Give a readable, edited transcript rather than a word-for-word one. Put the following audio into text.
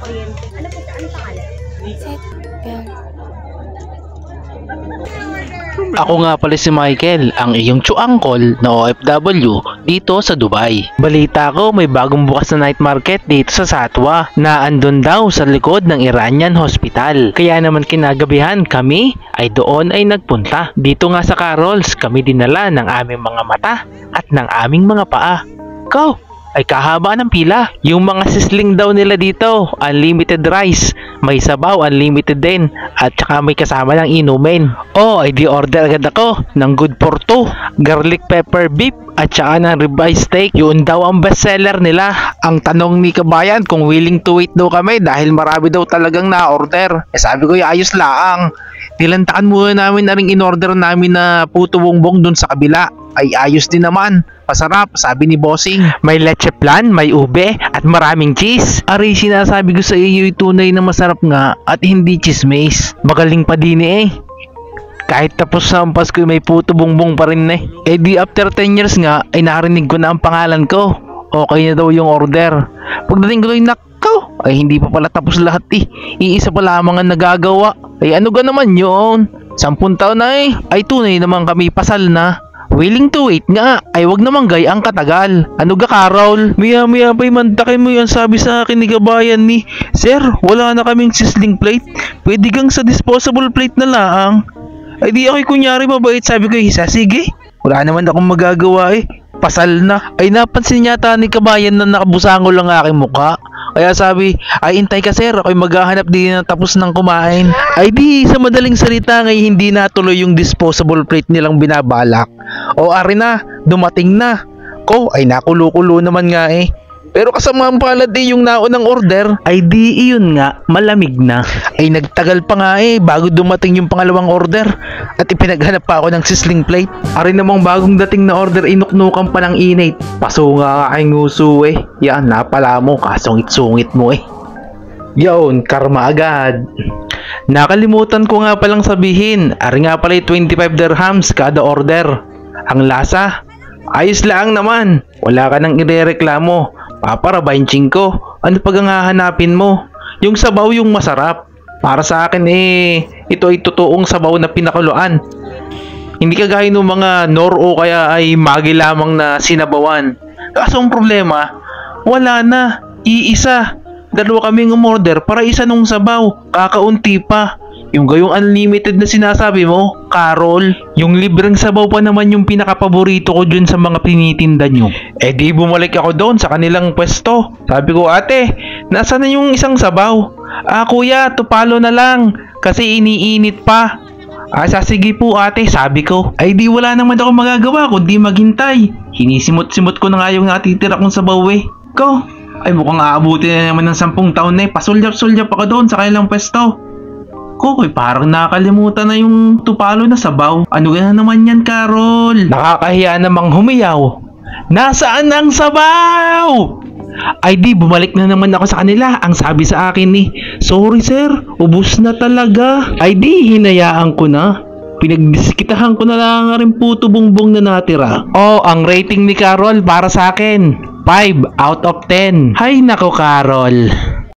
kuryente. Ano po siya? Ano pangalan? Set girl. Ako nga pala si Michael, ang iyong tsuangkol na OFW dito sa Dubai. Balita ko may bagong bukas na night market dito sa Satwa na andun daw sa likod ng Iranian Hospital. Kaya naman kinagabihan kami ay doon ay nagpunta. Dito nga sa Carol's kami dinala ng aming mga mata at ng aming mga paa. Go! Ay kahaba ng pila. Yung mga sisling daw nila dito, unlimited rice, may sabaw, unlimited din, at saka may kasama ng inumin. Oh, ay di order agad ako ng good for two, garlic pepper beef, at saka ng ribeye steak. Yun daw ang bestseller nila. Ang tanong ni kabayan kung willing to wait daw kami dahil marami daw talagang na-order. Sabi ko, ayos lang. Nilantakan muna namin na rin in-order namin na puto bongbong dun sa kabila. Ay ayos din naman. Masarap, sabi ni Bossing. May leche flan, may ube, at maraming cheese. Ari, sinasabi ko sa iyo yung tunay na masarap nga at hindi chismis. Magaling pa din eh. Kahit tapos na ang Pasko may puto bongbong pa rin eh. Eh di after 10 years nga ay narinig ko na ang pangalan ko. Okay na daw yung order. Pagdating ko yung nakaw, ay hindi pa pala tapos lahat eh. Iisa pa lamang ang nagagawa. Ay ano ga naman yun? 10 taon na eh. Ay tunay naman kami pasal na. Willing to wait nga, ay wag naman gayang katagal. Ano ga Carol? Maya pa'y mantakin mo yan, sabi sa akin ni kabayan ni Sir, wala na kaming sizzling plate. Pwede kang sa disposable plate na laang. Ay di ako'y kunyari mabait, sabi ko isa, sige. Wala naman akong magagawa eh. Pasal na. Ay napansin yata ni kabayan na nakabusangol ang aking mukha. Kaya sabi, ay intay ka sir, ako'y maghahanap din na tapos ng kumain. Ay di, sa madaling salita ngay hindi natuloy yung disposable plate nilang binabalak. O ari na, dumating na. Ko, ay nakulo-kulo naman nga eh. Pero kasama ang palad eh yung naunang order. Ay di iyon nga, malamig na. Ay nagtagal pa nga eh bago dumating yung pangalawang order. At ipinaghanap pa ako ng sizzling plate. Ari namang bagong dating na order, inuknukan pa ng init. Paso nga ay nguso eh. Yan, napala mo, kasungit-sungit mo eh. Yun, karma agad. Nakalimutan ko nga palang sabihin, ari nga pala 25 dirhams kada order. Ang lasa, ayos lang naman. Wala ka nang irereklamo. Paparabainching ko. Ano pag ang hahanapin mo? Yung sabaw yung masarap. Para sa akin eh, ito ay totoong sabaw na pinakuluan. Hindi kagaya ng mga nor o kaya ay magi lamang na sinabawan. Kaso ang problema, wala na. Iisa. Dalawa kaming umorder para isa nung sabaw. Kakaunti pa. Yung gayong unlimited na sinasabi mo, Carol, yung libreng sabaw pa naman yung pinakapaborito ko dun sa mga pinitinda nyo. Eh di bumalik ako doon sa kanilang pwesto. Sabi ko, ate, nasaan na yung isang sabaw? Ah kuya, tupalo na lang, kasi iniinit pa. Ah sige po ate, sabi ko. Ay di wala naman ako magagawa kundi maghintay. Hinisimot-simot ko na nga yung natitira kong sabaw eh. Ko, ay mukhang aabuti na naman ng 10 taon na eh. Pasulyap-sulyap ako doon sa kanilang pwesto. Kokoy, parang nakalimutan na yung tupalo na sabaw. Ano na naman yan, Carol? Nakakahiya namang humiyaw. Nasaan ang sabaw? Ay di, bumalik na naman ako sa kanila. Ang sabi sa akin ni, sorry sir, ubus na talaga. Ay di, hinayaan ko na. Pinagdiskitahan ko na lang rin puto bongbong na natira. Oh, ang rating ni Carol para sa akin, 5 out of 10. Hay nako, Carol.